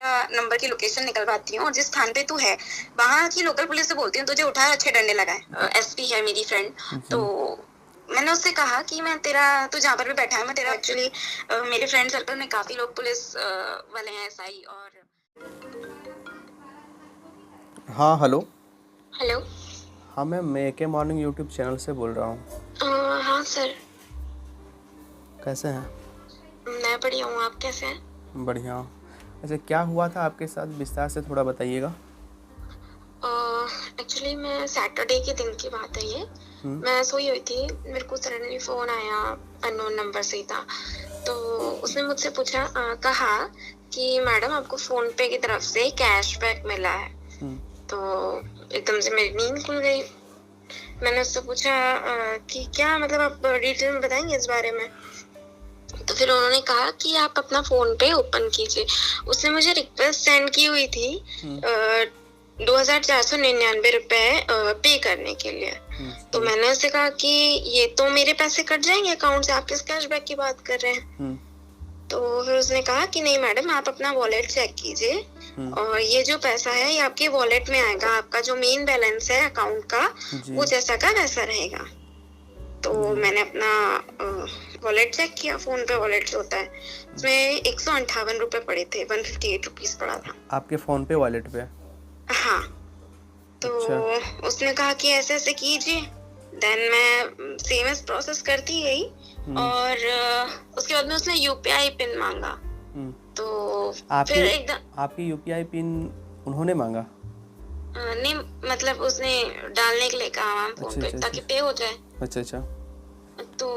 Number की location निकलवाती हूँ और जिस स्थान पे तू है वहाँ की लोकल पुलिस से बोलती हूँ तुझे उठा अच्छे डंडे लगाए। एसपी है मेरी फ्रेंड, तो मैंने उससे कहा कि मैं तेरा तू जहाँ पर भी बैठा है मैं तेरा एक्चुअली मेरे फ्रेंड सर्कल में काफी लोग पुलिस वाले हैं, एसआई और। हाँ हेलो। हेलो। हाँ मैम, मैं के मॉर्निंग यूट्यूब चैनल से बोल रहा हूँ। हाँ सर। कैसे हैं? मैं बढ़िया हूँ, आप कैसे हैं? बढ़िया। अच्छा, क्या हुआ था आपके साथ, विस्तार से थोड़ा बताइएगा। एक्चुअली मैं सैटरडे के दिन की बात है ये। मैं सोई हुई थी, मेरे को सडनली फ़ोन आया, अननोन नंबर से ही था। तो उसने मुझसे पूछा, कहा कि मैडम आपको फ़ोन पे की तरफ से कैशबैक मिला है। तो एकदम से मेरी नींद खुल गई। मैंने उससे पूछा कि क्या मतलब, आप डिटेल में बताएंगे इस बारे में? तो फिर उन्होंने कहा कि आप अपना फ़ोन पे ओपन कीजिए। उसने मुझे रिक्वेस्ट सेंड की हुई थी 2,499 पे करने के लिए। तो मैंने उससे कहा कि ये तो मेरे पैसे कट जाएंगे अकाउंट से, आप किस कैशबैक की बात कर रहे हैं? तो फिर उसने कहा कि नहीं मैडम, आप अपना वॉलेट चेक कीजिए और ये जो पैसा है ये आपके वॉलेट में आएगा, आपका जो मेन बैलेंस है अकाउंट का वो जैसा का वैसा रहेगा। तो मैंने अपना वॉलेट चेक किया, फोन पे वॉलेट जो होता है उसमें 158 रुपए पड़े थे, 158 रुपीज पड़ा था आपके फ़ोन पे वॉलेट पे? हाँ। तो अच्छा। उसने कहा कि ऐसे ऐसे कीजिए। देन मैं सेम एस प्रोसेस करती गई और उसके बाद में उसने यूपीआई पिन मांगा। तो फिर एकदम आपकी यूपीआई पिन उन्होंने मांगा? नहीं, मतलब उसने डालने के लिए कहा फोन पे ताकि पे हो जाए। अच्छा। तो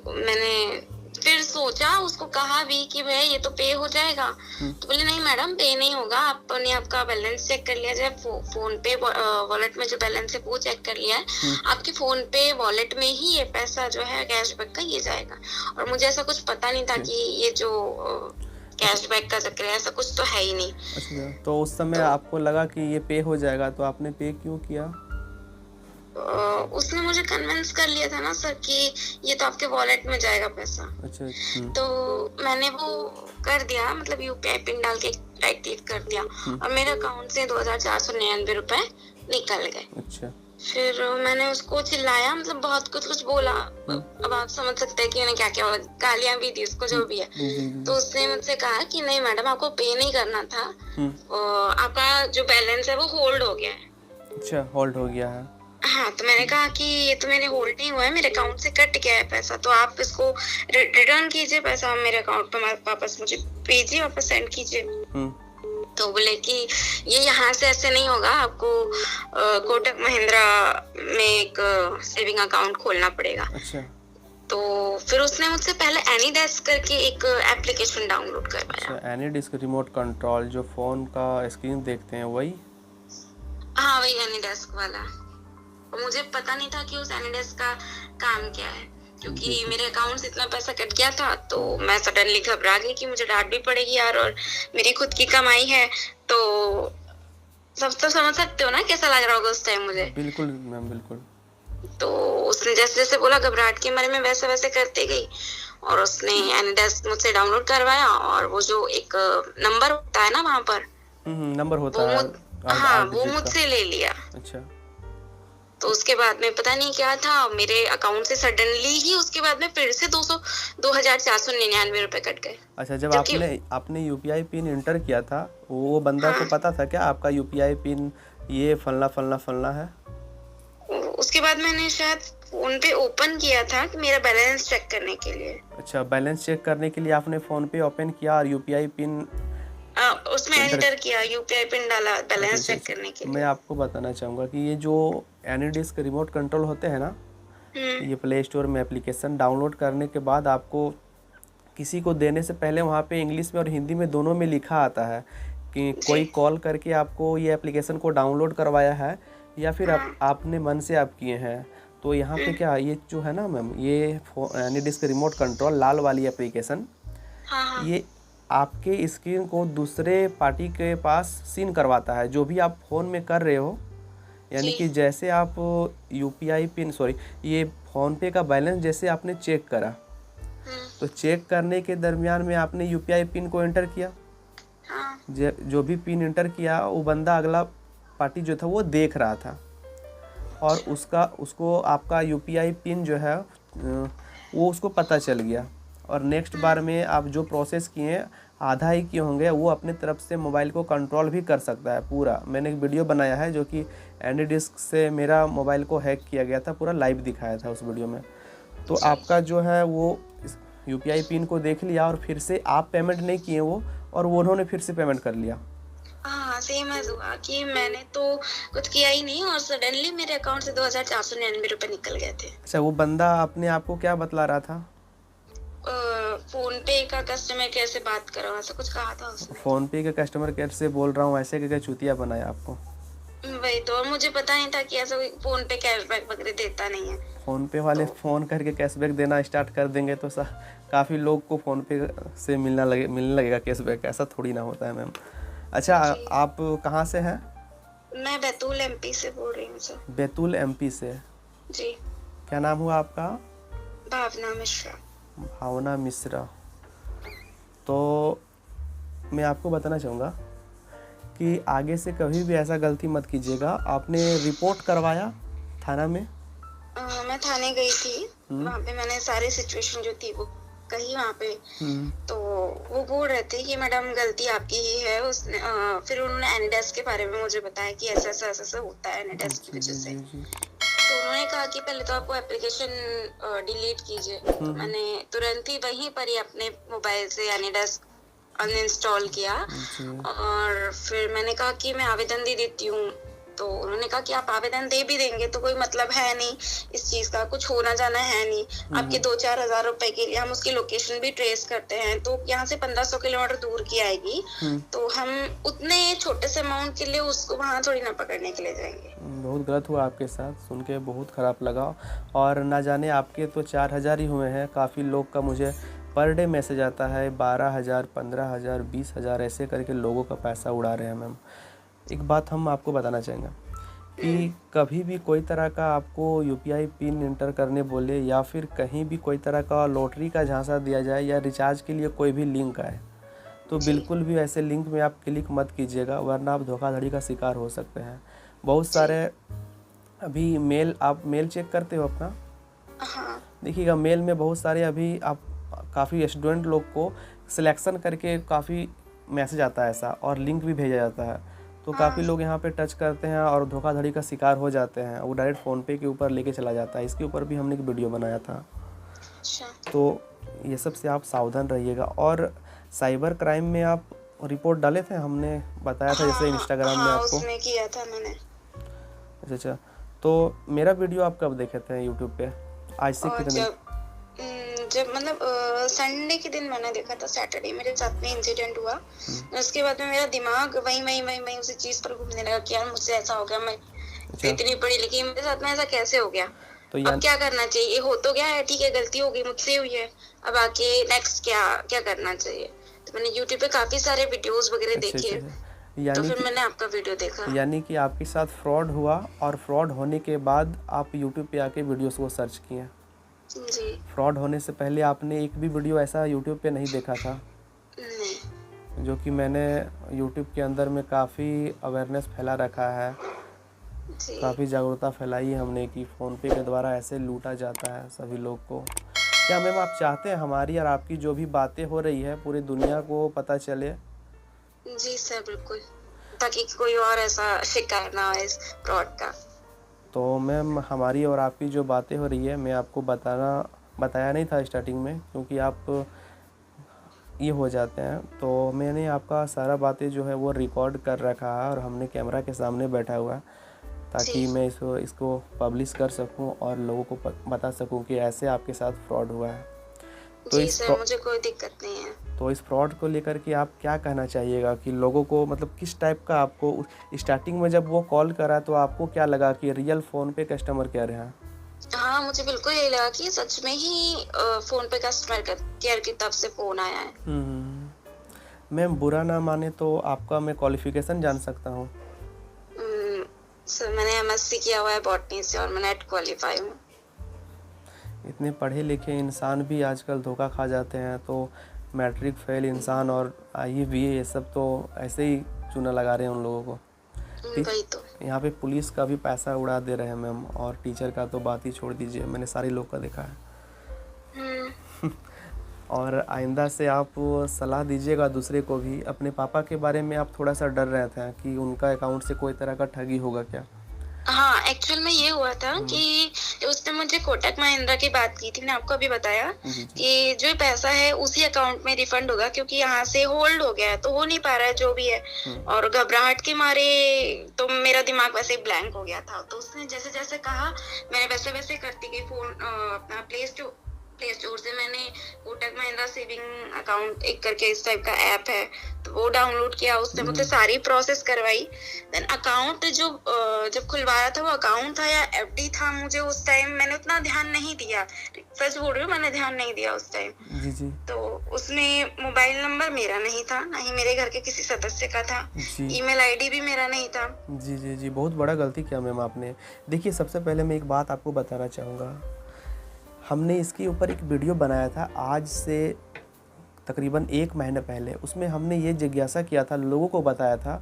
मैंने फिर सोचा, उसको कहा भी कि भैया ये तो पे हो जाएगा। तो बोले नहीं मैडम, पे नहीं होगा, आपने आपका बैलेंस चेक कर लिया जाए, फोन पे वॉलेट में जो बैलेंस है वो चेक कर लिया है, आपके फोन पे वॉलेट में ही ये पैसा जो है कैशबैक का ये जाएगा। और मुझे ऐसा कुछ पता नहीं था कि ये जो कैशबैक का चक्कर है, ऐसा कुछ तो है ही नहीं। अच्छा, तो उस समय आपको लगा कि ये पे हो जाएगा, तो आपने पे क्यों किया? उसने मुझे कन्विंस कर लिया था ना सर कि ये तो आपके वॉलेट में जाएगा पैसा। अच्छा। तो मैंने वो कर दिया, मतलब यूपीआई पिन डाल के राइट क्लिक कर दिया और मेरे अकाउंट से 2,499 रुपए निकल गए। अच्छा। फिर मैंने उसको चिल्लाया, मतलब बहुत कुछ बोला। अब आप समझ सकते हैं कि मैंने क्या क्या बोला, गालियां भी दी उसको, जो भी है। तो उसने मुझसे कहा कि नहीं मैडम, आपको पे नहीं करना था, आपका जो बैलेंस है वो होल्ड हो गया है। अच्छा, होल्ड हो गया है। हाँ, तो मैंने कहा कि ये तो मेरे होल्ड नहीं हुआ है, मेरे अकाउंट से कट गया है पैसा, तो आप इसको रिटर्न कीजिए, पैसा मेरे अकाउंट पे वापस मुझे भेजिए, वापस सेंड कीजिए। तो बोले कि ये यहाँ से ऐसे नहीं होगा, आपको कोटक महिंद्रा में एक सेविंग अकाउंट खोलना पड़ेगा। अच्छा। तो फिर उसने मुझसे पहले एनी डेस्क करके एक एप्लीकेशन डाउनलोड करवाया। अच्छा, एनी डेस्क रिमोट कंट्रोल जो फोन का स्क्रीन देखते हैं वही? हाँ, वही एनी डेस्क वाला। मुझे पता नहीं था कि उस एनीडेस्क का काम क्या है, क्योंकि मेरे अकाउंट से इतना पैसा कट गया था। तो मैं सडनली घबरा गई कि मुझे डांट भी पड़ेगी यार, और मेरी खुद की कमाई है। तो सब तो समझ सकते हो ना कैसा लग रहा होगा उस टाइम मुझे। बिल्कुल मैम, बिल्कुल। तो उसने जैसे जैसे बोला, घबराहट के मारे में वैसे वैसे करते गई और उसने एनीडेस्क मुझसे डाउनलोड करवाया और वो जो एक नंबर होता है ना वहाँ पर, नंबर होता है, हाँ, वो मुझसे ले लिया। अच्छा। तो उसके बाद में पता नहीं क्या था, मेरे अकाउंट से सडनली ही उसके बाद में फिर से 2,499 रुपए कट गए। अच्छा, जब आपने यूपीआई पिन एंटर किया था, वो बंदा को पता था क्या आपका यूपीआई पिन ये फलना फलना फलना है? उसके बाद मैंने शायद फोन पे ओपन किया था कि मेरा बैलेंस चेक करने के लिए। अच्छा, बैलेंस चेक करने के लिए आपने फोन पे ओपन किया और यूपीआई पिन उसमें एंटर किया, यूपीआई पिन डाला बैलेंस चेक करने के लिए। मैं आपको बताना चाहूँगा कि ये जो एनी डिस्क रिमोट कंट्रोल होते हैं ना, ये प्ले स्टोर में एप्लीकेशन डाउनलोड करने के बाद आपको किसी को देने से पहले वहाँ पे इंग्लिश में और हिंदी में दोनों में लिखा आता है कि कोई कॉल करके आपको ये एप्लीकेशन को डाउनलोड करवाया है या फिर आपने मन से आप किए हैं। तो यहाँ पे क्या, ये जो है ना मैम, ये एनी डिस्क रिमोट कंट्रोल लाल वाली एप्लीकेशन, ये आपके स्क्रीन को दूसरे पार्टी के पास सीन करवाता है जो भी आप फ़ोन में कर रहे हो। यानी कि जैसे आप यूपीआई पिन ये फ़ोन पे का बैलेंस जैसे आपने चेक करा, तो चेक करने के दरमियान में आपने यूपीआई पिन को एंटर किया, हाँ। जो भी पिन इंटर किया वो बंदा अगला पार्टी जो था वो देख रहा था, और उसको आपका यूपीआई पिन जो है वो उसको पता चल गया, और नेक्स्ट बार में आप जो प्रोसेस किए आधा ही किए होंगे, वो अपने तरफ से मोबाइल को कंट्रोल भी कर सकता है पूरा। मैंने एक वीडियो बनाया है जो कि एनी डिस्क से मेरा मोबाइल को हैक किया गया था, पूरा लाइव दिखाया था उस वीडियो में। तो आपका जो है वो यूपीआई पिन को देख लिया और फिर से आप पेमेंट नहीं किए वो, और वो उन्होंने फिर से पेमेंट कर लिया। हाँ, सेम ऐसा हुआ कि मैंने तो कुछ किया ही नहीं और सडनली मेरे अकाउंट से 2499 रुपए निकल गए थे। अच्छा, वो बंदा अपने आप को क्या बतला रहा था? फोन पे का कस्टमर केयर से बात करो, ऐसा कुछ कहा था उसने। फ़ोन पे के कस्टमर केयर से बोल रहा हूँ, ऐसे क्या चूतिया बनाया आपको? वही तो, और मुझे पता नहीं था कि ऐसा कोई फोन पे कैशबैक वगैरह देता नहीं है। फ़ोन पे वाले फ़ोन करके कैशबैक देना स्टार्ट कर देंगे तो काफ़ी लोग को फ़ोन पे से मिलने लगेगा कैशबैक, ऐसा थोड़ी ना होता है मैम। अच्छा, आप कहाँ से हैं? मैं बैतूल एमपी से बोल रही हूँ सर। बैतूल एमपी से? जी। क्या नाम हुआ आपका? भावना मिश्रा। भावना मिश्रा। तो मैं आपको बताना चाहूँगा कि आगे से कभी भी ऐसा गलती मत कीजिएगा। आपने रिपोर्ट करवाया थाना में? मैं थाने गई थी, वहाँ पे मैंने सारी सिचुएशन जो थी वो कही वहाँ पे। तो वो बोल रहे थे कि मैडम गलती आपकी ही है। उसने फिर उन्होंने एनीडेस्क के बारे में मुझे बताया कि ऐसा ऐसा ऐसा ऐसा होता है एनीडेस्क की वजह से। तो उन्होंने कहा कि पहले तो आपको एप्लीकेशन डिलीट कीजिए। तो मैंने तुरंत ही वहीं पर ही अपने मोबाइल से एनीडेस्क अनइंस्टॉल किया, और फिर मैंने कहा कि मैं आवेदन दे देती हूँ। तो उन्होंने कहा कि आप आवेदन दे भी देंगे तो कोई मतलब है नहीं इस चीज का, कुछ होना जाना है नहीं। आपके 2-4 हजार रुपए के लिए हम उसकी लोकेशन भी ट्रेस करते हैं, तो यहाँ से 1500 किलोमीटर दूर की आएगी, तो हम उतने छोटे से अमाउंट के लिए उसको वहाँ थोड़ी ना पकड़ने के लिए जाएंगे। बहुत गलत हुआ आपके साथ, सुन के बहुत ख़राब लगा। और ना जाने आपके तो 4000 ही हुए हैं, काफ़ी लोग का मुझे पर डे मैसेज आता है 12,000, 15,000, 20,000 ऐसे करके लोगों का पैसा उड़ा रहे हैं मैम। एक बात हम आपको बताना चाहेंगे कि कभी भी कोई तरह का आपको यूपीआई पिन इंटर करने बोले, या फिर कहीं भी कोई तरह का लॉटरी का झांसा दिया जाए, या रिचार्ज के लिए कोई भी लिंक आए, तो बिल्कुल भी ऐसे लिंक में आप क्लिक मत कीजिएगा, वरना आप धोखाधड़ी का शिकार हो सकते हैं। बहुत सारे अभी आप मेल चेक करते हो अपना? हाँ। देखिएगा, मेल में बहुत सारे अभी आप काफ़ी स्टूडेंट लोग को सिलेक्शन करके काफ़ी मैसेज आता है ऐसा, और लिंक भी भेजा जाता है। तो काफ़ी लोग यहाँ पे टच करते हैं और धोखाधड़ी का शिकार हो जाते हैं। वो डायरेक्ट फ़ोन पे के ऊपर लेके चला जाता है। इसके ऊपर भी हमने एक वीडियो बनाया था। तो ये सब से आप सावधान रहिएगा। और साइबर क्राइम में आप रिपोर्ट डाले थे, हमने बताया था जैसे इंस्टाग्राम में आपको? उसमें किया था मैंने। अच्छा, तो मेरा वीडियो आप कब देखे थे यूट्यूब पे? आज से कितने? जब मतलब संडे के दिन मैंने देखा था, सैटरडे मेरे साथ में इंसिडेंट हुआ। उसके बाद में मेरा दिमाग वही उसी चीज पर घूमने लगा कि यार मुझसे ऐसा हो गया, मैं इतनी पढ़ी लिखी, मेरे साथ में ऐसा कैसे हो गया। तो अब क्या करना चाहिए? ये हो तो गया है, ठीक है, गलती हो गई, मुझसे हुई है, अब आके नेक्स्ट क्या करना चाहिए। तो मैंने यूट्यूब पे काफी सारे वीडियोस वगैरह देखे, तो फिर मैंने आपका वीडियो देखा। यानी कि आपके साथ फ्रॉड हुआ, और फ्रॉड होने के बाद आप यूट्यूब पे आके वीडियोस को सर्च किए। जी। फ्रॉड होने से पहले आपने एक भी वीडियो ऐसा यूट्यूब पे नहीं देखा था? नहीं। जो कि मैंने यूट्यूब के अंदर में काफ़ी अवेयरनेस फैला रखा है, काफ़ी जागरूकता फैलाई है हमने कि फ़ोन पे के द्वारा ऐसे लूटा जाता है सभी लोग को। क्या मैम आप चाहते हैं हमारी और आपकी जो भी बातें हो रही है पूरी दुनिया को पता चले? जी सर, बिल्कुल, ताकि कोई और ऐसा शिकार ना हो इस फ्रॉड का। तो मैम हमारी और आपकी जो बातें हो रही है, मैं आपको बताया नहीं था स्टार्टिंग में, क्योंकि आप ये हो जाते हैं। तो मैंने आपका सारा बातें जो है वो रिकॉर्ड कर रखा है, और हमने कैमरा के सामने बैठा हुआ है, ताकि मैं इसको पब्लिश कर सकूं और लोगों को बता सकूं कि ऐसे आपके साथ फ्रॉड हुआ है। तो जी सर, मुझे कोई दिक्कत नहीं है। तो इस फ्रॉड को लेकर के आप क्या कहना चाहिएगा कि लोगों को, मतलब किस टाइप का आपको स्टार्टिंग में जब वो कॉल करा तो आपको क्या लगा कि रियल फ़ोन पे कस्टमर केयर है? हाँ, मुझे बिल्कुल यही लगा कि सच में ही फ़ोन पे कस्टमर केयर की तरफ से फ़ोन आया है। मैम बुरा ना माने तो आपका मैं क्वालिफिकेशन जान सकता हूँ? सर मैंने एमएससी किया हुआ है बॉटनी से, और मैं नेट क्वालिफाई हूँ। इतने पढ़े लिखे इंसान भी आजकल धोखा खा जाते हैं, तो मैट्रिक फेल इंसान और IAVA ये सब तो ऐसे ही चूना लगा रहे हैं उन लोगों को। वही तो। यहाँ पे पुलिस का भी पैसा उड़ा दे रहे हैं मैम, और टीचर का तो बात ही छोड़ दीजिए, मैंने सारे लोग का देखा है। और आइंदा से आप सलाह दीजिएगा दूसरे को भी। अपने पापा के बारे में आप थोड़ा सा डर रहे थे कि उनका अकाउंट से कोई तरह का ठगी होगा क्या? हाँ, एक्चुअल में ये हुआ था कि उसने मुझे कोटक महिंद्रा की बात की थी, मैंने आपको अभी बताया कि जो पैसा है उसी अकाउंट में रिफंड होगा, क्योंकि यहाँ से होल्ड हो गया है तो हो नहीं पा रहा है जो भी है। और घबराहट के मारे तो मेरा दिमाग वैसे ही ब्लैंक हो गया था। तो उसने जैसे जैसे कहा मैंने वैसे वैसे करती गई। फोन अपना प्ले स्टोर से मैंने कोटक महिंद्रा सेविंग अकाउंट एक करके इस टाइप का ऐप है, तो वो डाउनलोड किया। उसने मुझे सारी प्रोसेस करवाई। देन अकाउंट जो जब खुलवाया था वो अकाउंट था या FD था, मुझे उस टाइम मैंने उतना ध्यान नहीं दिया, सच बोल रही हूँ, मैंने ध्यान नहीं दिया उस टाइम। जी। तो उसमें मोबाइल नंबर मेरा नहीं था, ना ही मेरे घर के किसी सदस्य का था, ईमेल ID भी मेरा नहीं था। जी, बहुत बड़ा गलती किया मैम आपने। देखिए, सबसे पहले मैं एक बात आपको बताना चाहूँगा। हमने इसके ऊपर एक वीडियो बनाया था आज से तकरीबन 1 महीने पहले। उसमें हमने ये जिज्ञासा किया था, लोगों को बताया था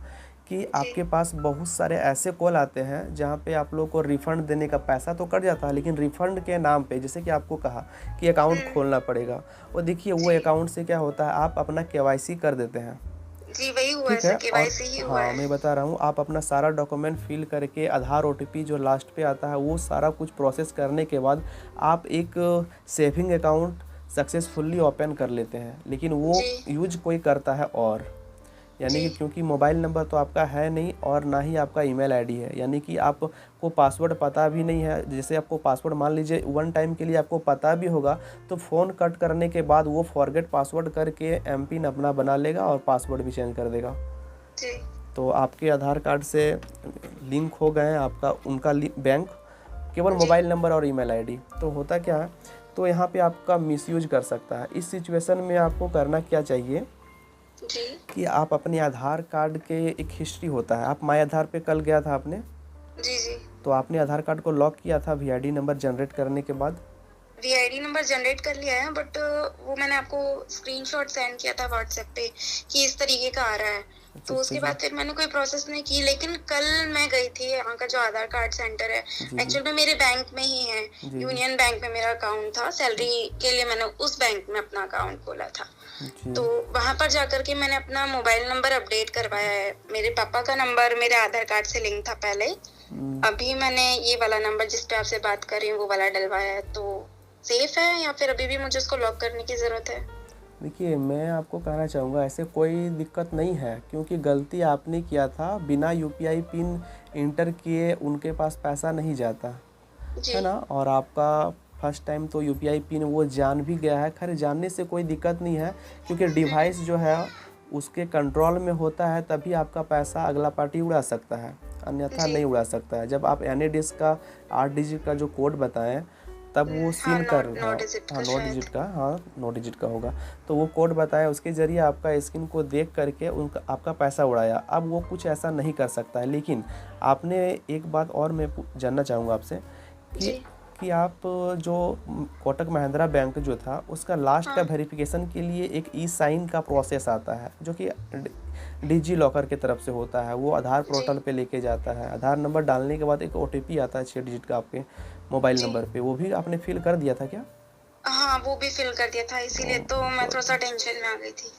कि आपके पास बहुत सारे ऐसे कॉल आते हैं जहाँ पे आप लोगों को रिफ़ंड देने का पैसा तो कट जाता है, लेकिन रिफ़ंड के नाम पे जैसे कि आपको कहा कि अकाउंट खोलना पड़ेगा। और देखिए, वो अकाउंट से क्या होता है, आप अपना KYC कर देते हैं। जी, वही हुआ ठीक है। KYC ही हुआ है। मैं बता रहा हूँ, आप अपना सारा डॉक्यूमेंट फिल करके आधार OTP जो लास्ट पे आता है वो सारा कुछ प्रोसेस करने के बाद आप एक सेविंग अकाउंट सक्सेसफुली ओपन कर लेते हैं। लेकिन वो यूज कोई करता है, और यानी कि क्योंकि मोबाइल नंबर तो आपका है नहीं और ना ही आपका ईमेल ID है, यानी कि आपको पासवर्ड पता भी नहीं है। जैसे आपको पासवर्ड मान लीजिए 1 टाइम के लिए आपको पता भी होगा, तो फ़ोन कट करने के बाद वो फॉरगेट पासवर्ड करके MPIN अपना बना लेगा और पासवर्ड भी चेंज कर देगा। तो आपके आधार कार्ड से लिंक हो गए हैं आपका उनका बैंक, केवल मोबाइल नंबर और ईमेल ID। तो होता क्या है, तो यहाँ पे आपका मिसयूज कर सकता है। इस सिचुएशन में आपको करना क्या चाहिए कि आप अपने आधार कार्ड के एक हिस्ट्री होता है, आप माय आधार पे कल गया था आपने, जी। तो आपने आधार कार्ड को लॉक किया था VID नंबर जनरेट करने के बाद? VID नंबर जनरेट कर लिया है, बट वो मैंने आपको स्क्रीनशॉट सेंड किया था व्हाट्सएप पे कि इस तरीके का आ रहा है। तो उसके बाद फिर मैंने कोई प्रोसेस नहीं की। लेकिन कल मैं गई थी, यहाँ का जो आधार कार्ड सेंटर है एक्चुअल में मेरे बैंक में ही है, यूनियन बैंक में मेरा अकाउंट था। सैलरी के लिए मैंने उस बैंक में अपना अकाउंट खोला था। तो वहां पर जाकर के मैंने अपना मोबाइल नंबर अपडेट करवाया है। मेरे पापा का नंबर मेरे आधार कार्ड से लिंक था पहले, अभी मैंने ये वाला नंबर जिस पे आपसे बात कर रही हूँ वो वाला डलवाया है। तो सेफ है या फिर अभी भी मुझे उसको लॉक करने की ज़रूरत है? देखिए, मैं आपको कहना चाहूँगा ऐसे कोई दिक्कत नहीं है, क्योंकि गलती आपने किया था। बिना UPI पिन इंटर किए उनके पास पैसा नहीं जाता है ना। और आपका फर्स्ट टाइम तो UPI पिन वो जान भी गया है। खैर, जानने से कोई दिक्कत नहीं है, क्योंकि डिवाइस जो है उसके कंट्रोल में होता है, तभी आपका पैसा अगला पार्टी उड़ा सकता है, अन्यथा नहीं उड़ा सकता है। जब आप NADS का 8 डिजिट का जो कोड बताएं तब वो सीन कर 9 डिजिट का होगा, तो वो कोड बताया, उसके ज़रिए आपका स्क्रीन को देख करके उनका आपका पैसा उड़ाया। अब वो कुछ ऐसा नहीं कर सकता है। लेकिन आपने एक बात और मैं जानना चाहूँगा आपसे कि आप जो कोटक महिंद्रा बैंक जो था उसका लास्ट का वेरिफिकेशन के लिए एक E-साइन का प्रोसेस आता है, जो कि डिजी लॉकर की तरफ से होता है। वो आधार पोर्टल पे लेके जाता है। आधार नंबर डालने के बाद एक OTP आता है 6 डिजिट का आपके मोबाइल नंबर पे। वो भी आपने फिल कर दिया था क्या? हाँ, वो भी फिल कर दिया था, इसीलिए तो मैं थोड़ा सा टेंशन में आ गई थी।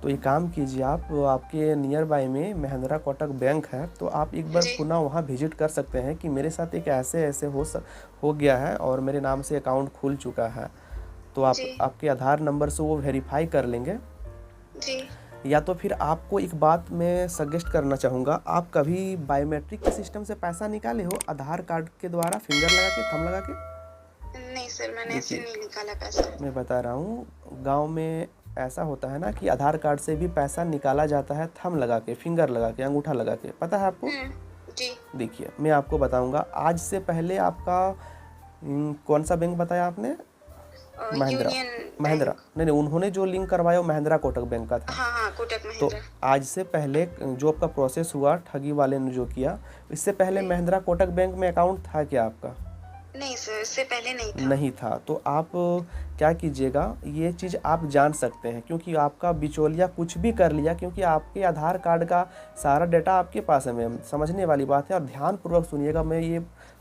तो ये काम कीजिए, आप आपके नियर बाय में महिंद्रा कोटक बैंक है, तो आप एक बार पुनः वहाँ विजिट कर सकते हैं कि मेरे साथ एक ऐसे हो गया है और मेरे नाम से अकाउंट खुल चुका है। तो आप आपके आधार नंबर से वो वेरीफाई कर लेंगे। या तो फिर आपको एक बात मैं सजेस्ट करना चाहूँगा, आप कभी बायोमेट्रिक के सिस्टम से पैसा निकाले हो आधार कार्ड के द्वारा, फिंगर लगा के, थंब लगा के? नहीं सर, मैंने ऐसे नहीं निकाला पैसा। मैं बता रहा हूँ, गांव में ऐसा होता है ना कि आधार कार्ड से भी पैसा निकाला जाता है थंब लगा के, फिंगर लगा के, अंगूठा लगा के। पता है आपको? जी। देखिए, मैं आपको बताऊंगा। आज से पहले आपका कौन सा बैंक बताया आपने? महिंद्रा नहीं, उन्होंने जो लिंक करवाया वो महिंद्रा कोटक बैंक का था। हाँ, कोटक महिंद्रा। तो आज से पहले जो आपका प्रोसेस हुआ ठगी वाले ने जो किया, इससे पहले महिंद्रा कोटक बैंक में अकाउंट था क्या आपका? नहीं सर, इससे पहले नहीं था। नहीं था। तो आप क्या कीजिएगा, ये चीज़ आप जान सकते हैं क्योंकि आपका बिचौलिया कुछ भी कर लिया, क्योंकि आपके आधार कार्ड का सारा डाटा आपके पास है मैम। समझने वाली बात है और ध्यानपूर्वक सुनिएगा, मैं ये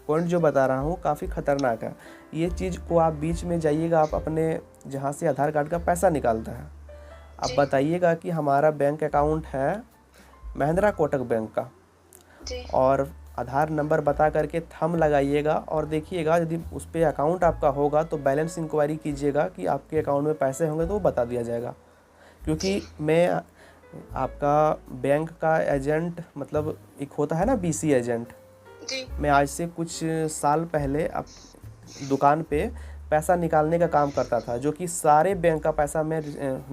पॉइंट जो बता रहा हूँ काफ़ी ख़तरनाक है। ये चीज़ को आप बीच में जाइएगा, आप अपने जहाँ से आधार कार्ड का पैसा निकालता है, आप बताइएगा कि हमारा बैंक अकाउंट है महिंद्रा कोटक बैंक का, और आधार नंबर बता करके थंब लगाइएगा और देखिएगा यदि उस पर अकाउंट आपका होगा तो बैलेंस इंक्वायरी कीजिएगा कि आपके अकाउंट में पैसे होंगे तो वो बता दिया जाएगा। क्योंकि मैं आपका बैंक का एजेंट, मतलब एक होता है ना बीसी एजेंट, मैं आज से कुछ साल पहले अब दुकान पे पैसा निकालने का काम करता था, जो कि सारे बैंक का पैसा मैं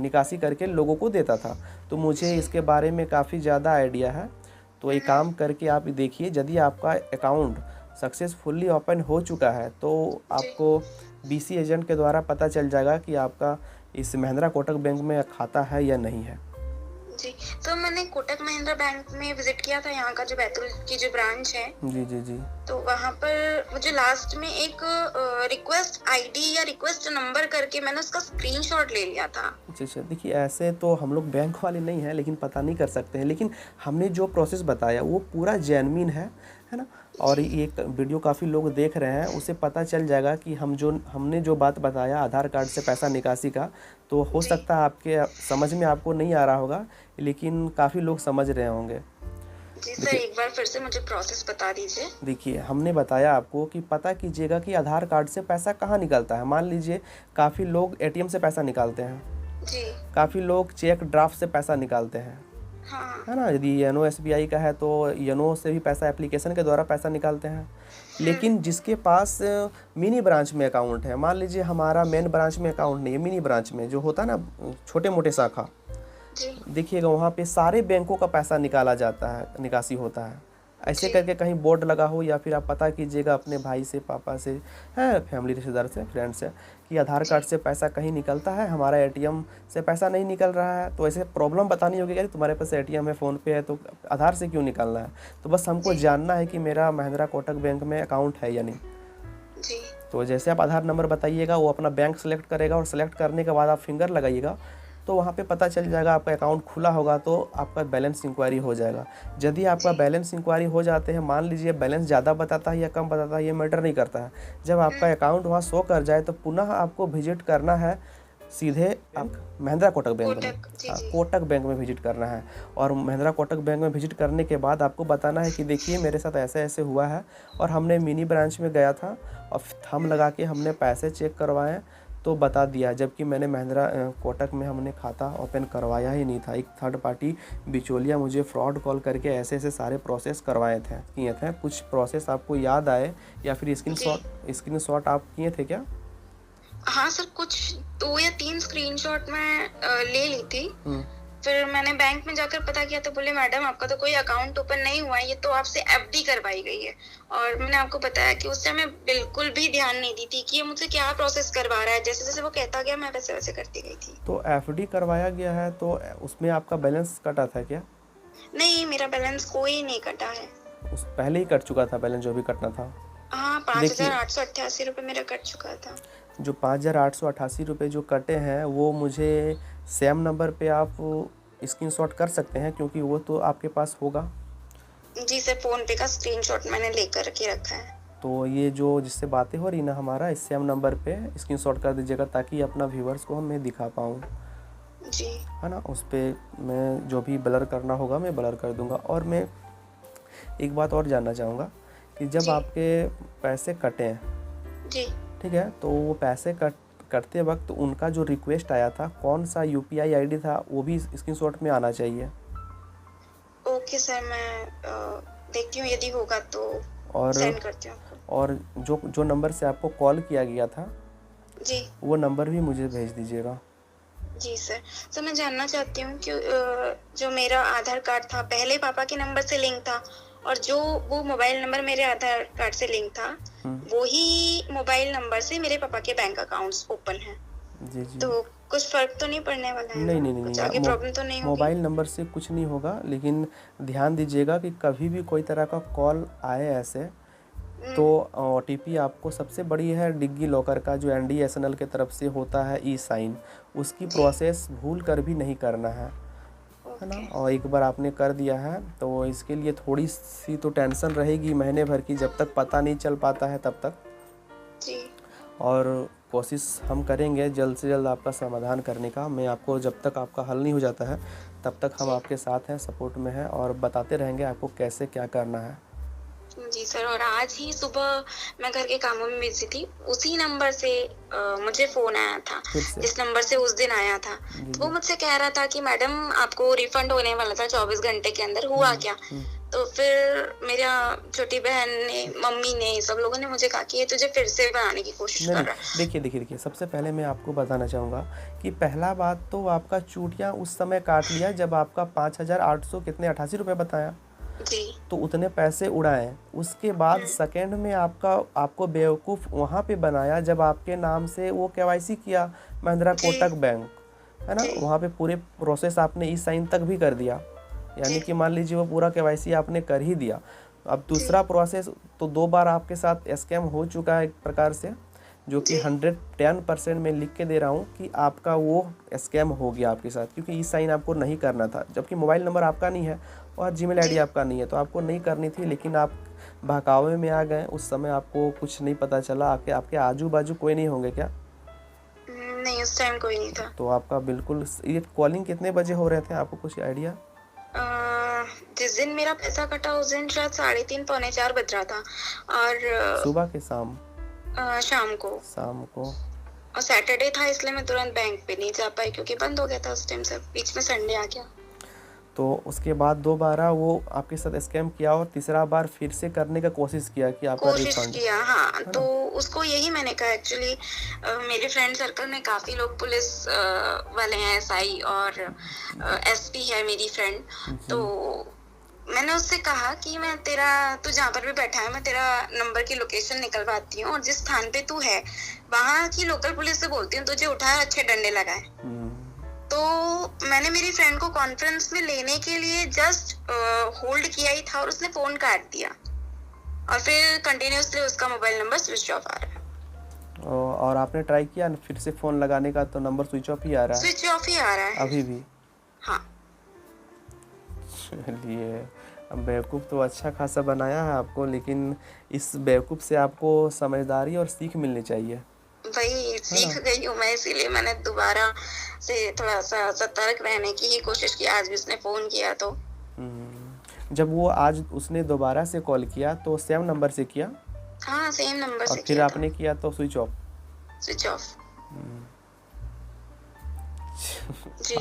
निकासी करके लोगों को देता था। तो मुझे इसके बारे में काफ़ी ज़्यादा आइडिया है। तो ये काम करके आप देखिए, यदि आपका अकाउंट सक्सेसफुली ओपन हो चुका है तो आपको बीसी एजेंट के द्वारा पता चल जाएगा कि आपका इस महिंद्रा कोटक बैंक में खाता है या नहीं है। जी, तो मैंने कोटक महिंद्रा बैंक में विजिट किया था, यहाँ का जो बैतूल की जो ब्रांच है। जी जी जी। तो वहाँ पर मुझे लास्ट में एक रिक्वेस्ट आईडी या रिक्वेस्ट नंबर करके मैंने उसका स्क्रीनशॉट ले लिया था। अच्छा, देखिए ऐसे तो हम लोग बैंक वाले नहीं हैं, लेकिन पता नहीं कर सकते हैं, लेकिन हमने जो प्रोसेस बताया वो पूरा जेन्युइन है ना। और ये वीडियो काफ़ी लोग देख रहे हैं, उसे पता चल जाएगा कि हमने जो बात बताया आधार कार्ड से पैसा निकासी का, तो हो सकता है आपके समझ में आपको नहीं आ रहा होगा, लेकिन काफ़ी लोग समझ रहे होंगे। जी सर, एक बार फिर से मुझे प्रोसेस बता दीजिए। देखिए, हमने बताया आपको कि पता कीजिएगा कि आधार कार्ड से पैसा कहाँ निकलता है। मान लीजिए काफ़ी लोग एटीएम से पैसा निकालते हैं जी, काफ़ी लोग चेक ड्राफ्ट से पैसा निकालते हैं, हाँ, है ना। यदि योनो एसबीआई का है तो योनो से भी पैसा एप्लीकेशन के द्वारा पैसा निकालते हैं। लेकिन जिसके पास मिनी ब्रांच में अकाउंट है, मान लीजिए हमारा मेन ब्रांच में अकाउंट नहीं है, मिनी ब्रांच में जो होता है ना छोटे मोटे शाखा, देखिएगा वहाँ पे सारे बैंकों का पैसा निकाला जाता है, निकासी होता है। ऐसे करके कहीं बोर्ड लगा हो, या फिर आप पता कीजिएगा अपने भाई से, पापा से, है फैमिली रिश्तेदार से, फ्रेंड से, कि आधार कार्ड से पैसा कहीं निकलता है, हमारा एटीएम से पैसा नहीं निकल रहा है। तो ऐसे प्रॉब्लम बतानी होगी कि तुम्हारे पास एटीएम है, फ़ोन पे है, तो आधार से क्यों निकालना है। तो बस हमको जानना है कि मेरा महिंद्रा कोटक बैंक में अकाउंट है या नहीं। तो जैसे आप आधार नंबर बताइएगा, वो अपना बैंक सेलेक्ट करेगा, और सेलेक्ट करने के बाद आप फिंगर लगाइएगा तो वहाँ पे पता चल जाएगा आपका अकाउंट खुला होगा, तो आपका बैलेंस इंक्वायरी हो जाएगा। यदि आपका बैलेंस इंक्वायरी हो जाते हैं, मान लीजिए बैलेंस ज़्यादा बताता है या कम बताता है, ये मैटर नहीं करता है। जब आपका अकाउंट वहाँ शो कर जाए तो पुनः आपको विजिट करना है सीधे आप महिंद्रा कोटक बैंक में, कोटक बैंक में विजिट करना है। और महिंद्रा कोटक बैंक में विजिट करने के बाद आपको बताना है कि देखिए मेरे साथ ऐसे ऐसे हुआ है, और हमने मिनी ब्रांच में गया था और थंब लगा के हमने पैसे चेक करवाए तो बता दिया, जबकि मैंने महिंद्रा कोटक में हमने खाता ओपन करवाया ही नहीं था। एक थर्ड पार्टी बिचौलिया मुझे फ्रॉड कॉल करके ऐसे ऐसे सारे प्रोसेस किए थे। कुछ प्रोसेस आपको याद आए या फिर स्क्रीनशॉट आप किए थे क्या? हाँ सर, कुछ 2 या 3 स्क्रीनशॉट मैं ले ली थी। फिर मैंने बैंक में जाकर पता किया तो बोले मैडम आपका तो कोई अकाउंट ओपन नहीं हुआ है, ये तो आपसे एफडी करवाई गई है। और मैंने आपको बताया कि उस समय बिल्कुल भी ध्यान नहीं दी थी कि ये मुझसे क्या प्रोसेस करवा रहा है। जैसे जैसे वो कहता गया मैं वैसे वैसे करती गई थी। तो एफडी करवाया गया है तो उसमें आपका बैलेंस कटा था क्या? नहीं, मेरा बैलेंस कोई नहीं कटा है। उस पहले ही कट चुका था बैलेंस जो भी कटना था? हाँ, 5,888 रुपये मेरा कट चुका था। जो 5,888 रुपये जो कटे हैं वो मुझे सेम नंबर पे आप स्क्रीनशॉट कर सकते हैं, क्योंकि वो तो आपके पास होगा। जी सर, फ़ोन पे का स्क्रीनशॉट मैंने लेकर के रखा है। तो ये जो जिससे बातें हो रही ना हमारा, इस सेम नंबर पे स्क्रीनशॉट कर दीजिएगा ताकि अपना व्यूवर्स को मैं दिखा पाऊँ जी, है ना। उस पर मैं जो भी ब्लर करना होगा मैं ब्लर कर दूँगा। और मैं एक बात और जानना चाहूँगा कि जब आपके पैसे कटे हैं जी, ठीक है, तो वो पैसे करते वक्त उनका जो रिक्वेस्ट आया था, कौन सा यूपीआई आईडी था, वो भी स्क्रीनशॉट में आना चाहिए। ओके सर, मैं देखती हूँ, यदि होगा तो सेंड करती हूँ। और जो नंबर से आपको कॉल किया गया था जी, वो नंबर भी मुझे भेज दीजिएगा। जी सर। तो मैं जानना चाहती हूँ कि जो मेरा आधार कार्ड था पहले पापा के नंबर से लिंक था, और जो वो मोबाइल नंबर मेरे आधार कार्ड से लिंक था वही मोबाइल नंबर से मेरे पापा के बैंक अकाउंट्स ओपन हैं। जी जी। तो कुछ फर्क तो नहीं पड़ने वाला है? नहीं, आगे प्रॉब्लम तो नहीं होगी? मोबाइल नंबर से कुछ नहीं होगा, लेकिन ध्यान दीजिएगा कि कभी भी कोई तरह का कॉल आए ऐसे तो OTP आपको सबसे बड़ी है डिग्गी लॉकर का, जो NDSNL के तरफ से होता है ई साइन, उसकी प्रोसेस भूल कर भी नहीं करना है ना। और एक बार आपने कर दिया है तो इसके लिए थोड़ी सी तो टेंशन रहेगी महीने भर की, जब तक पता नहीं चल पाता है तब तक जी। और कोशिश हम करेंगे जल्द से जल्द आपका समाधान करने का। मैं आपको जब तक आपका हल नहीं हो जाता है तब तक हम आपके साथ हैं, सपोर्ट में हैं और बताते रहेंगे आपको कैसे क्या करना है। जी सर, और आज ही सुबह मैं घर के कामों में बिजी थी, उसी नंबर से मुझे फोन आया था, जिस नंबर से उस दिन आया था। तो वो मुझसे कह रहा था कि मैडम आपको रिफंड होने वाला था 24 घंटे के अंदर, हुआ क्या? तो फिर मेरा छोटी बहन ने, मम्मी ने, सब लोगों ने मुझे कहा कि ये तुझे फिर से बनाने की कोशिश कर रहा है। देखिए, सबसे पहले मैं आपको बताना चाहूँगा कि पहला बात तो आपका चूटियाँ उस समय काट लिया जब आपका 5,800 कितने 88 रुपये बताया जी, तो उतने पैसे उड़ाए। उसके बाद सेकंड में आपको बेवकूफ़ वहाँ पे बनाया जब आपके नाम से वो KYC किया महिंद्रा कोटक बैंक, है ना। वहाँ पे पूरे प्रोसेस आपने ई साइन तक भी कर दिया, यानी कि मान लीजिए वो पूरा KYC आपने कर ही दिया। अब दूसरा प्रोसेस तो 2 बार आपके साथ स्कैम हो चुका है एक प्रकार से, जो कि 110% मैं लिख के दे रहा हूँ कि आपका वो स्कैम हो गया आपके साथ, क्योंकि ई साइन आपको नहीं करना था, जबकि मोबाइल नंबर आपका नहीं है और Gmail ID आपका नहीं है, तो आपको नहीं करनी थी, लेकिन आप बहकावे में आ गए। उस समय आपको कुछ नहीं पता चला। आपके आजू बाजू कोई नहीं होंगे क्या? नहीं, उस टाइम कोई नहीं था। तो आपका बिल्कुल ये कॉलिंग कितने बजे हो रहे थे, आपको कुछ आइडिया? जिस दिन मेरा पैसा कटा उस दिन शायद 3:30 पौने 4 बज रहा था। और सुबह के शाम शाम को और सैटरडे था, इसलिए मैं तुरंत बैंक पे नहीं जा पाई क्योंकि बंद हो गया था उस टाइम से, बीच में संडे आ गया। तो उसके बाद दोबारा वो आपके साथ स्कैम किया और तीसरा बार फिर से करने का कोशिश किया कि आपका रिफंड किया। हाँ, तो उसको यही मैंने कहा एक्चुअली मेरे फ्रेंड सर्कल में काफी लोग पुलिस वाले हैं, SI और SP है मेरी फ्रेंड। तो मैंने उससे कहा कि मैं तू जहाँ पर भी बैठा है मैं तेरा नंबर की लोकेशन निकलवाती हूँ और जिस स्थान पे तू है वहाँ की लोकल पुलिस से बोलती हूँ तुझे उठाए अच्छे डंडे लगाए। तो मैंने मेरी फ्रेंड को कॉन्फ्रेंस में लेने के लिए जस्ट होल्ड किया ही था और उसने फोन काट दिया और फिर कंटिन्यूसली उसका मोबाइल नंबर स्विच ऑफ आ रहा है। और आपने ट्राई किया फिर से फोन लगाने का तो नंबर स्विच ऑफ ही आ रहा है? स्विच ऑफ ही आ रहा है अभी भी? हाँ। चलिए, बेवकूफ़ तो अच्छा खासा बनाया है आपको, लेकिन इस बेवकूफ़ से आपको समझदारी और सीख मिलनी चाहिए। वही सीख गई हूँ मैं, इसीलिए मैंने दोबारा से थोड़ा सा सतर्क रहने की ही कोशिश की। आज भी उसने फोन किया तो जब वो आज उसने दोबारा से कॉल किया तो सेम नंबर से किया? हाँ, सेम नंबर से किया। फिर आपने किया तो स्विच ऑफ?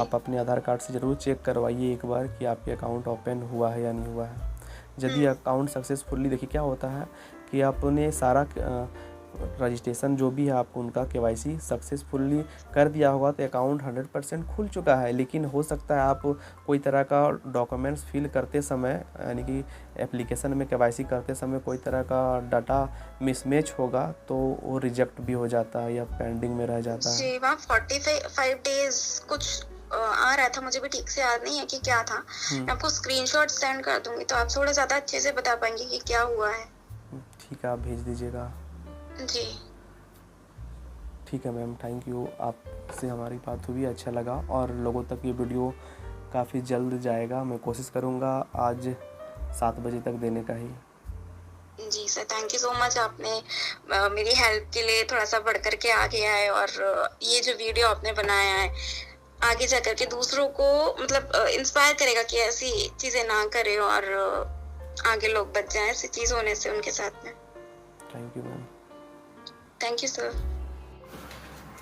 आप अपने आधार कार्ड से ज़रूर चेक करवाइए एक बार कि आपके अकाउंट ओपन हुआ है या नहीं हुआ है। यदि अकाउंट सक्सेसफुली, देखिए क्या होता है कि आपने सारा रजिस्ट्रेशन जो भी है आपको उनका KYC सक्सेसफुली कर दिया होगा तो अकाउंट 100% खुल चुका है, लेकिन हो सकता है आप कोई तरह का डॉक्यूमेंट्स फिल करते समय, यानी कि एप्लीकेशन में KYC करते समय कोई तरह का डाटा मिसमैच होगा तो वो रिजेक्ट भी हो जाता है या पेंडिंग में रह जाता है। जी, वहाँ 45 डेज कुछ आ रहा था, मुझे भी ठीक से याद नहीं है कि क्या था। मैं आपको स्क्रीनशॉट सेंड कर दूंगी तो आप थोड़ा ज़्यादा अच्छे से बता पाएंगे कि क्या हुआ है। ठीक है, आप भेज दीजिएगा। जी ठीक है मैम, थैंक यू। आपसे हमारी बात हुई, अच्छा लगा और लोगों तक ये वीडियो काफ़ी जल्द जाएगा। मैं कोशिश करूँगा आज 7 बजे तक देने का ही। जी sir, thank you so much. आपने मेरी हेल्प के लिए थोड़ा सा बढ़ कर के आगे आए और ये जो वीडियो आपने बनाया है आगे जा कर के दूसरों को मतलब इंस्पायर करेगा कि ऐसी चीज़ें ना करें और आगे लोग बच जाएं ऐसी चीज़ होने से उनके साथ में। Thank you ma'am. Thank you sir.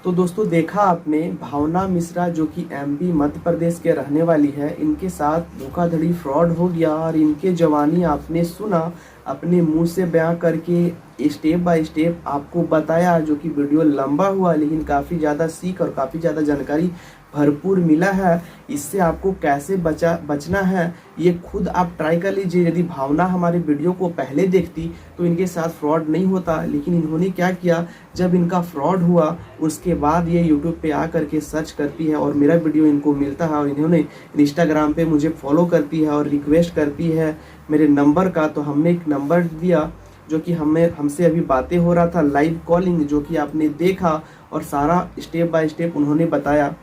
तो दोस्तों देखा आपने, भावना मिश्रा जो कि MP मध्य प्रदेश के रहने वाली है, इनके साथ धोखाधड़ी फ्रॉड हो गया और इनके जवानी आपने सुना, अपने मुंह से बयां करके स्टेप बाय स्टेप आपको बताया, जो कि वीडियो लंबा हुआ लेकिन काफ़ी ज़्यादा सीख और काफ़ी ज़्यादा जानकारी भरपूर मिला है। इससे आपको कैसे बचना है ये खुद आप ट्राई कर लीजिए। यदि भावना हमारे वीडियो को पहले देखती तो इनके साथ फ्रॉड नहीं होता, लेकिन इन्होंने क्या किया, जब इनका फ्रॉड हुआ उसके बाद ये यूट्यूब पे आ करके सर्च करती है और मेरा वीडियो इनको मिलता है और इन्होंने इंस्टाग्राम पे मुझे फॉलो करती है और रिक्वेस्ट करती है मेरे नंबर का। तो हमने एक नंबर दिया जो कि हमसे अभी बातें हो रहा था, लाइव कॉलिंग जो कि आपने देखा और सारा स्टेप बाय स्टेप उन्होंने बताया,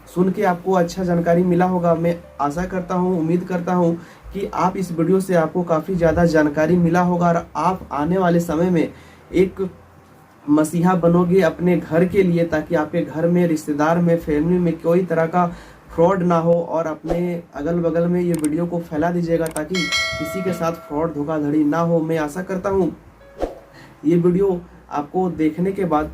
सुन के आपको अच्छा जानकारी मिला होगा। मैं आशा करता हूँ, उम्मीद करता हूँ कि आप इस वीडियो से आपको काफ़ी ज़्यादा जानकारी मिला होगा और आप आने वाले समय में एक मसीहा बनोगे अपने घर के लिए, ताकि आपके घर में, रिश्तेदार में, फैमिली में कोई तरह का फ्रॉड ना हो। और अपने अगल बगल में ये वीडियो को फैला दीजिएगा ताकि किसी के साथ फ्रॉड धोखाधड़ी ना हो। मैं आशा करता हूँ ये वीडियो आपको देखने के बाद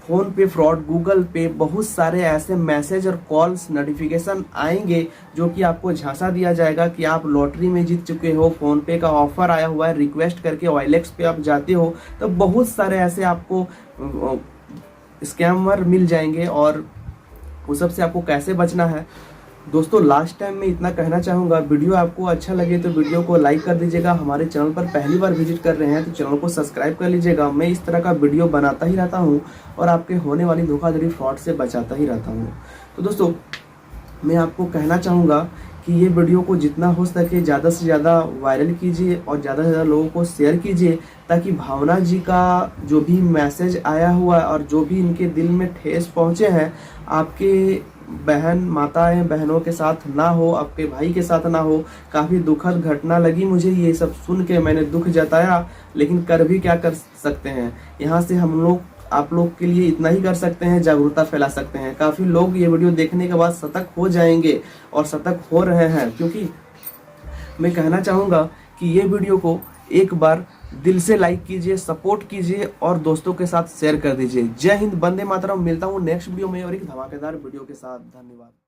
फ़ोन पे फ्रॉड, गूगल पे बहुत सारे ऐसे मैसेज और कॉल्स नोटिफिकेशन आएंगे जो कि आपको झांसा दिया जाएगा कि आप लॉटरी में जीत चुके हो, फ़ोन पे का ऑफ़र आया हुआ है, रिक्वेस्ट करके OLX पे आप जाते हो तो बहुत सारे ऐसे आपको स्कैमर मिल जाएंगे। और उस सब से आपको कैसे बचना है दोस्तों, लास्ट टाइम मैं इतना कहना चाहूँगा, वीडियो आपको अच्छा लगे तो वीडियो को लाइक कर दीजिएगा। हमारे चैनल पर पहली बार विजिट कर रहे हैं तो चैनल को सब्सक्राइब कर लीजिएगा। मैं इस तरह का वीडियो बनाता ही रहता हूँ और आपके होने वाली धोखाधड़ी फ्रॉड से बचाता ही रहता हूँ। तो दोस्तों मैं आपको कहना चाहूँगा कि ये वीडियो को जितना हो सके ज़्यादा से ज़्यादा वायरल कीजिए और ज़्यादा से ज़्यादा लोगों को शेयर कीजिए, ताकि भावना जी का जो भी मैसेज आया हुआ है और जो भी इनके दिल में ठेस पहुँचे हैं, आपके माताएं बहनों के साथ ना हो, आपके भाई के साथ ना हो। काफ़ी दुखद घटना लगी मुझे ये सब सुन के, मैंने दुख जताया, लेकिन कर भी क्या कर सकते हैं। यहाँ से हम लोग आप लोग के लिए इतना ही कर सकते हैं, जागरूकता फैला सकते हैं। काफ़ी लोग ये वीडियो देखने के बाद सतर्क हो जाएंगे और सतर्क हो रहे हैं, क्योंकि मैं कहना चाहूँगा कि ये वीडियो को एक बार दिल से लाइक कीजिए, सपोर्ट कीजिए और दोस्तों के साथ शेयर कर दीजिए। जय हिंद, वंदे मातरम। मिलता हूँ नेक्स्ट वीडियो में और एक धमाकेदार वीडियो के साथ। धन्यवाद।